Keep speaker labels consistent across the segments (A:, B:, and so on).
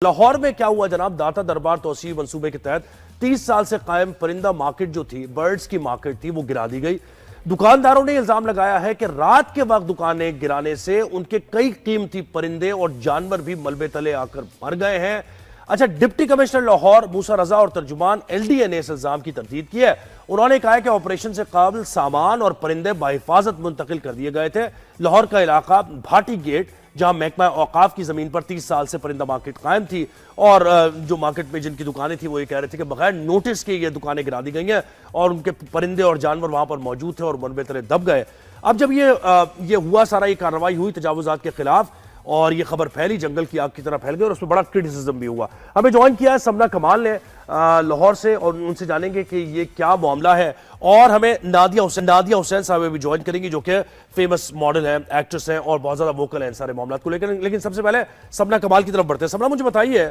A: लाहौर में क्या हुआ जनाब, दाता दरबार तोसी मंसूबे के तहत 30 साल से कायम परिंदा मार्केट जो थी, बर्ड्स की मार्केट थी, वो गिरा दी गई। दुकानदारों ने इल्जाम लगाया है कि रात के वक्त दुकानें गिराने से उनके कई कीमती परिंदे और जानवर भी मलबे तले आकर मर गए हैं। अच्छा, डिप्टी कमिश्नर लाहौर मूसा रजा और तर्जुमान एलडीए ने इस इल्जाम की तरदीद की है। उन्होंने कहा है कि ऑपरेशन से काबिल सामान और परिंदे बाहिफाजत मुंतकिल कर दिए गए थे। लाहौर का इलाका भाटी गेट, जहां महकमा औकाफ की जमीन पर 30 साल से परिंदा मार्केट कायम थी, और जो मार्केट में जिनकी दुकानें थी वो ये कह रहे थे कि बगैर नोटिस के ये दुकानें गिरा दी गई हैं और उनके परिंदे और जानवर वहां पर मौजूद थे और मलबे तले दब गए। अब जब ये हुआ, सारा ये कार्रवाई हुई तजावुजात के खिलाफ और ये खबर फैली, जंगल की आग की तरह फैल गई और उसमें बड़ा क्रिटिसिज्म भी हुआ। हमें ज्वाइन किया है समना कमाल ने लाहौर से, और उनसे जानेंगे कि ये क्या मामला है। और हमें नादिया हुसैन साहब भी ज्वाइन करेंगी, जो कि फेमस मॉडल हैं, एक्ट्रेस हैं और बहुत ज्यादा वोकल हैं सारे मामला को लेकर। लेकिन सबसे पहले समना कमाल की तरफ बढ़ते हैं। समना, मुझे बताइए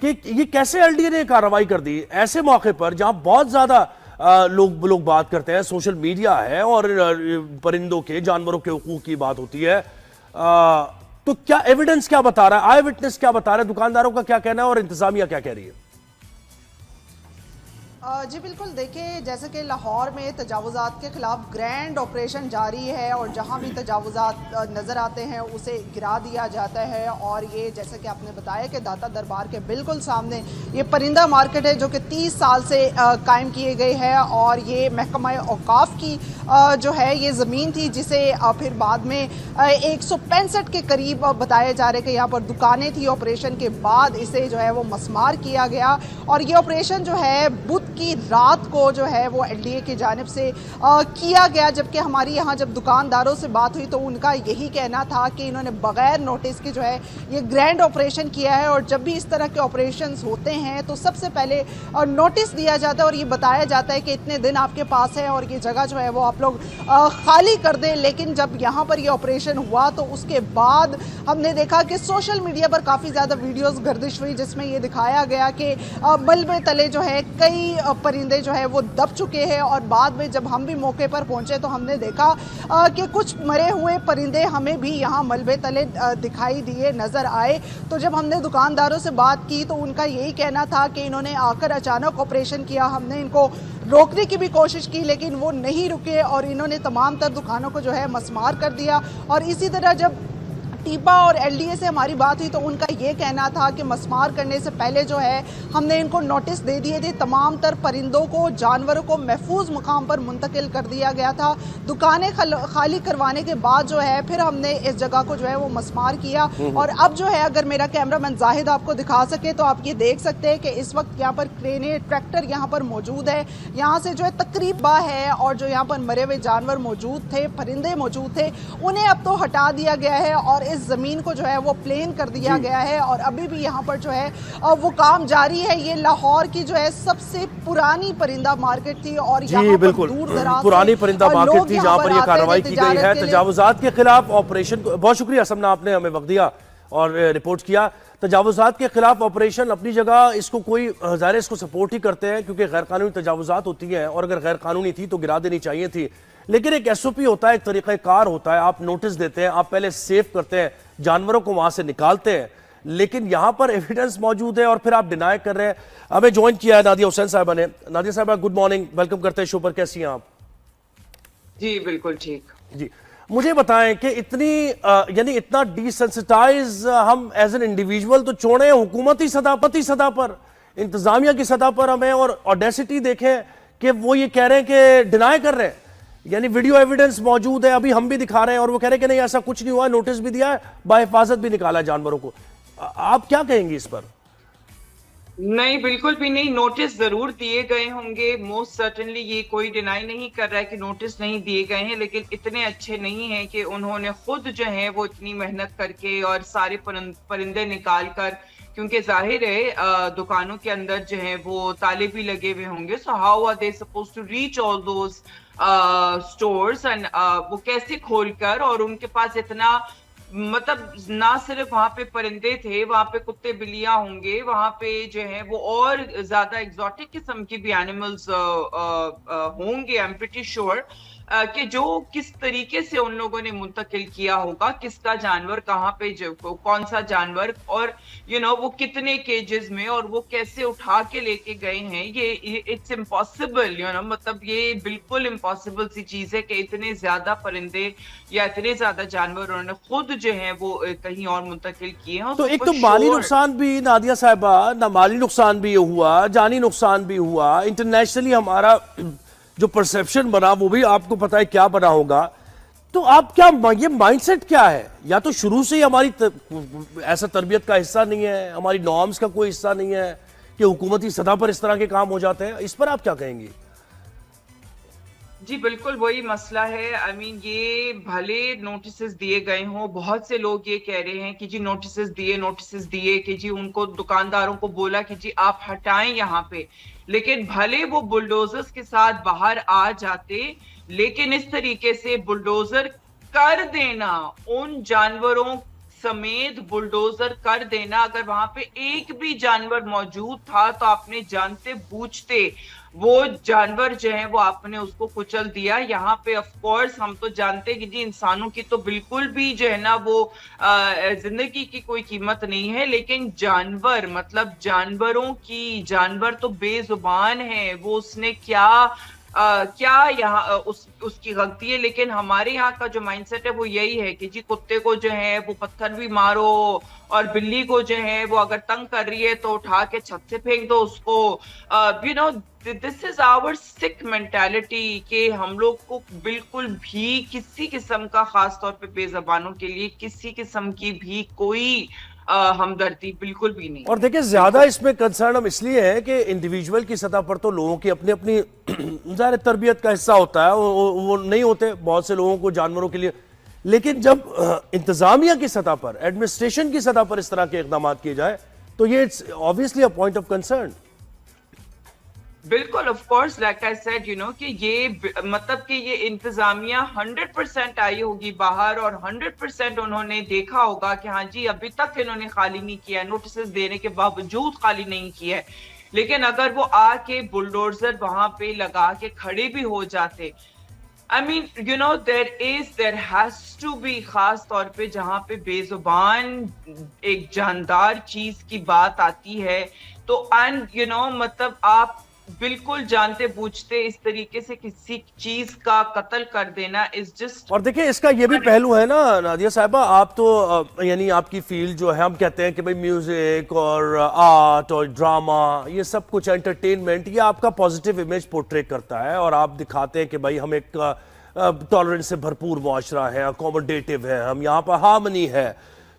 A: कि ये कैसे एलडीए ने कार्रवाई कर दी ऐसे मौके पर जहां बहुत ज्यादा लोग बात करते हैं, सोशल मीडिया है और परिंदों के, जानवरों के हुकूक की बात होती है। तो क्या एविडेंस क्या बता रहा है, आई विटनेस क्या बता रहा है, दुकानदारों का क्या कहना है और इंतजामिया क्या कह रही है?
B: जी बिल्कुल, देखिए जैसे कि लाहौर में तजावुजात के खिलाफ ग्रैंड ऑपरेशन जारी है और जहां भी तजावुजात नज़र आते हैं उसे गिरा दिया जाता है। और ये जैसे कि आपने बताया कि दाता दरबार के बिल्कुल सामने ये परिंदा मार्केट है, जो कि 30 साल से कायम किए गए है। और ये महकमा औकाफ की जो है ये ज़मीन थी, जिसे फिर बाद में 165 के करीब बताया जा रहा है कि यहाँ पर दुकानें थी। ऑपरेशन के बाद इसे जो है वो मसमार किया गया और ये ऑपरेशन जो है बुध की रात को जो है वो एलडीए की जानिब से किया गया। जबकि हमारी यहाँ जब दुकानदारों से बात हुई तो उनका यही कहना था कि इन्होंने बगैर नोटिस के जो है ये ग्रैंड ऑपरेशन किया है। और जब भी इस तरह के ऑपरेशंस होते हैं तो सबसे पहले नोटिस दिया जाता है और ये बताया जाता है कि इतने दिन आपके पास है और ये जगह जो है वो आप लोग खाली कर दें। लेकिन जब यहाँ पर ये ऑपरेशन हुआ तो उसके बाद हमने देखा कि सोशल मीडिया पर काफ़ी ज़्यादा वीडियोज़ गर्दिश हुई, जिसमें ये दिखाया गया कि मलबे तले जो है कई परिंदे जो है वो दब चुके हैं। और बाद में जब हम भी मौके पर पहुंचे तो हमने देखा कि कुछ मरे हुए परिंदे हमें भी यहाँ मलबे तले दिखाई दिए, नज़र आए। तो जब हमने दुकानदारों से बात की तो उनका यही कहना था कि इन्होंने आकर अचानक ऑपरेशन किया, हमने इनको रोकने की भी कोशिश की लेकिन वो नहीं रुके और इन्होंने तमाम तर दुकानों को जो है मसमार कर दिया। और इसी तरह जब टीपा और एलडीए से हमारी बात हुई तो उनका ये कहना था कि मसमार करने से पहले जो है हमने इनको नोटिस दे दिए थे, तमाम तर परिंदों को, जानवरों को महफूज मुकाम पर मुंतकिल कर दिया गया था। दुकानें खाली करवाने के बाद जो है फिर हमने इस जगह को जो है वो मसमार किया। और अब जो है, अगर मेरा कैमरामैन जाहिद आपको दिखा सके तो आप ये देख सकते हैं कि इस वक्त यहाँ पर क्रेनें, ट्रैक्टर यहाँ पर मौजूद है। यहाँ से जो है तकरीबा है और जो यहाँ पर मरे हुए जानवर मौजूद थे, परिंदे मौजूद थे, उन्हें अब तो हटा दिया गया है और इस जमीन को जो है वो प्लेन कर दिया गया है। और अभी भी यहाँ पर जो है वो काम जारी है। ये लाहौर की जो है सबसे पुरानी परिंदा मार्केट थी और यहाँ पर दूर दराज
A: पुरानी परिंदा मार्केट थी जहाँ पर ये कार्रवाई की गई है तजावुजात के खिलाफ ऑपरेशन। बहुत शुक्रिया समना, आपने हमें वक्त दिया और रिपोर्ट किया। तजावुजात के खिलाफ ऑपरेशन अपनी जगह, इसको कोई हज़ारे इसको सपोर्ट ही करते हैं क्योंकि गैर कानूनी तजावुजात होती हैं और अगर गैर कानूनी थी तो गिरा देनी चाहिए थी। लेकिन एक एसओपी होता है, एक तरीक़ाकार होता है, आप नोटिस देते हैं, आप पहले सेव करते हैं, जानवरों को वहां से निकालते हैं। लेकिन यहां पर एविडेंस मौजूद है और फिर आप डिनाई कर रहे हैं। हमें ज्वाइन किया है नादिया हुसैन साहबा ने। नादिया साहबा, गुड मॉर्निंग, वेलकम करते हैं शो पर, कैसी हैं आप?
C: जी बिल्कुल ठीक
A: जी, मुझे बताएं कि इतनी यानी इतना डिसेंसिटाइज हम एज एन इंडिविजुअल तो छोड़े, हुकूमती सतह पर, इंतजामिया की सतह पर हमें और ऑडेसिटी देखें कि वो ये कह रहे हैं कि डिनाई कर रहे हैं, यानी वीडियो एविडेंस मौजूद है, अभी हम भी दिखा रहे हैं और वो कह रहे हैं कि नहीं ऐसा कुछ नहीं हुआ, नोटिस भी दिया है, बाहिफाजत भी निकाला है जानवरों को। आप क्या कहेंगे इस पर?
C: नहीं, बिल्कुल भी नहीं, नोटिस जरूर दिए गए होंगे, मोस्ट सर्टेनली। ये कोई डिनाई नहीं कर रहा है कि नोटिस नहीं दिए गए हैं, लेकिन इतने अच्छे नहीं हैं कि उन्होंने खुद जो है वो इतनी मेहनत करके और सारे परिंदे निकाल कर, क्योंकि जाहिर है दुकानों के अंदर जो है वो ताले भी लगे हुए होंगे। So how are they suppose to reach all those stores and वो कैसे खोलकर, और उनके पास इतना, मतलब ना सिर्फ वहां पे परिंदे थे, वहां पे कुत्ते बिल्लियां होंगे, वहां पे जो है वो और ज्यादा एग्जॉटिक किस्म की भी एनिमल्स होंगे, आई एम प्रीटी श्योर। کہ جو کس طریقے سے ان لوگوں نے منتقل کیا ہوگا, کس کا جانور کہاں پہ, کون سا جانور, اور وہ کتنے کیجز میں, اور وہ کیسے اٹھا کے لے کے گئے ہیں. یہ اٹس امپاسبل, مطلب یہ بالکل امپاسبل سی چیز ہے کہ اتنے زیادہ پرندے یا اتنے زیادہ جانور انہوں نے خود جو ہیں وہ کہیں اور منتقل کیے ہیں.
A: تو ایک تو مالی نقصان بھی نادیہ صاحبہ, نہ مالی نقصان بھی ہوا, جانی نقصان بھی ہوا, انٹرنیشنلی ہمارا جو پرسیپشن بنا وہ بھی آپ کو پتا ہے کیا بنا ہوگا. تو آپ کیا یہ مائنڈ سیٹ کیا ہے؟ یا تو شروع سے ہی ہماری ایسا تربیت کا حصہ نہیں ہے, ہماری نارمز کا کوئی حصہ نہیں ہے کہ حکومتی سطح پر اس طرح کے کام ہو جاتے ہیں, اس پر آپ کیا کہیں گی؟
C: جی بالکل وہی مسئلہ ہے. یہ بھلے نوٹسز دیے گئے ہوں, بہت سے لوگ یہ کہہ رہے ہیں کہ جی نوٹسز دیے کہ جی ان کو دکانداروں کو بولا کہ جی آپ ہٹائیں یہاں پہ, لیکن بھلے وہ بلڈوزرز کے ساتھ باہر آ جاتے, لیکن اس طریقے سے بلڈوزر کر دینا, ان جانوروں سمیت بلڈوزر کر دینا, اگر وہاں پہ ایک بھی جانور موجود تھا تو آپ نے جانتے بوجھتے وہ جانور جو ہیں وہ آپ نے اس کو کچل دیا. یہاں پہ آف کورس ہم تو جانتے ہیں کہ جی انسانوں کی تو بالکل بھی جو ہے نا وہ زندگی کی کوئی قیمت نہیں ہے, لیکن جانور, مطلب جانور تو بے زبان ہے, وہ اس نے کیا یہاں اس کی غلطی ہے. لیکن ہمارے یہاں کا جو مائنڈ سیٹ ہے وہ یہی ہے کہ جی کتے کو جو ہے وہ پتھر بھی مارو, اور بلی کو جو ہے وہ اگر تنگ کر رہی ہے تو اٹھا کے چھت سے پھینک دو اس کو. دس از آور سک مینٹالٹی کہ ہم لوگ کو بالکل بھی کسی قسم کا, خاص طور پہ بے زبانوں کے لیے کسی قسم کی بھی کوئی ہمدردی بالکل بھی نہیں.
A: اور دیکھیں زیادہ اس میں کنسرن ہم اس لیے ہے کہ انڈیویجول کی سطح پر تو لوگوں کی اپنی اپنی ظاہر تربیت کا حصہ ہوتا ہے, وہ نہیں ہوتے بہت سے لوگوں کو جانوروں کے لیے, لیکن جب انتظامیہ کی سطح پر, ایڈمنسٹریشن کی سطح پر اس طرح کے اقدامات کیے جائے تو یہ obviously a point of concern.
C: بالکل of course like I said کہ یہ مطلب کہ یہ انتظامیہ 100% آئی ہوگی باہر, اور 100% انہوں نے دیکھا ہوگا کہ ہاں جی ابھی تک انہوں نے خالی نہیں کیا, نوٹسز دینے کے باوجود خالی نہیں کیا ہے. لیکن اگر وہ آ کے بلڈوزر وہاں پہ لگا کے کھڑے بھی ہو جاتے, there has to be, خاص طور پہ جہاں پہ بے زبان ایک جاندار چیز کی بات آتی ہے تو مطلب آپ بالکل جانتے بوجھتے اس طریقے سے کسی چیز کا قتل کر دینا از جسٹ.
A: اور دیکھیں اس کا یہ بھی پہلو ہے نا نادیہ صاحبہ, آپ تو یعنی آپ کی فیلڈ جو ہے, ہم کہتے ہیں کہ بھئی میوزک اور آرٹ اور ڈراما یہ سب کچھ انٹرٹینمنٹ, یہ آپ کا پازیٹیو امیج پورٹری کرتا ہے, اور آپ دکھاتے ہیں کہ بھئی ہم ایک ٹالرنس سے بھرپور معاشرہ ہے, اکوموڈیٹو ہے, ہم یہاں پر ہارمنی ہے.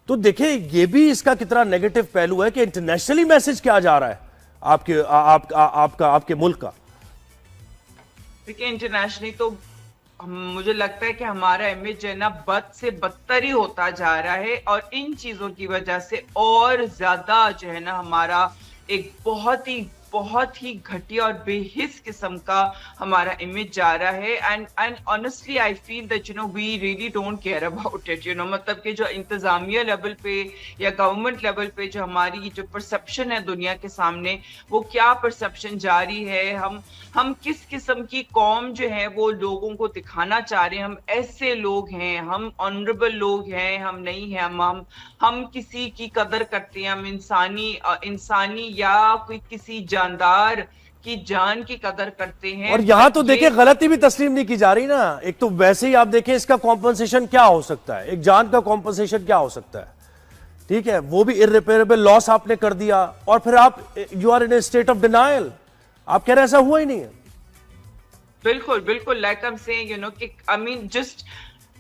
A: تو دیکھیں یہ بھی اس کا کتنا نیگیٹو پہلو ہے کہ انٹرنیشنلی میسج کیا جا رہا ہے آپ کے ملک کا.
C: دیکھیں انٹرنیشنلی تو مجھے لگتا ہے کہ ہمارا امیج جو ہے نا بد سے بدتر ہی ہوتا جا رہا ہے, اور ان چیزوں کی وجہ سے اور زیادہ جو ہے نا ہمارا ایک بہت ہی گھٹیا اور بے حس قسم کا ہمارا امیج جا رہا ہے. And honestly I feel that we really don't care about it. مطلب کہ جو انتظامیہ لیول پہ یا گورنمنٹ لیول پہ جو ہماری جو پرسپشن ہے دنیا کے سامنے, وہ کیا پرسپشن جاری ہے, ہم کس قسم کی قوم جو ہے وہ لوگوں کو دکھانا چاہ رہے ہیں, ہم ایسے لوگ ہیں, ہم آنریبل لوگ ہیں, ہم نہیں ہیں, ہم کسی کی قدر کرتے ہیں, ہم انسانی یا کوئی کسی جاندار کی جان کی قدر کرتے ہیں.
A: اور یہاں تو دیکھیں غلطی بھی تسلیم نہیں کی جا رہی نا. ایک تو ویسے ہی آپ دیکھیں اس کا کمپنسیشن کیا ہو سکتا ہے, ایک جان کا کمپنسیشن کیا ہو سکتا ہے, ٹھیک ہے, وہ بھی irreparable لاس آپ نے کر دیا, اور پھر آپ you are in a state of denial, آپ کہہ رہے ایسا ہوا ہی نہیں ہے.
C: بالکل لائک I'm saying کہ just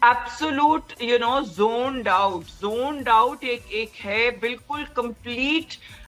C: absolute zoned out ایک ہے, بالکل complete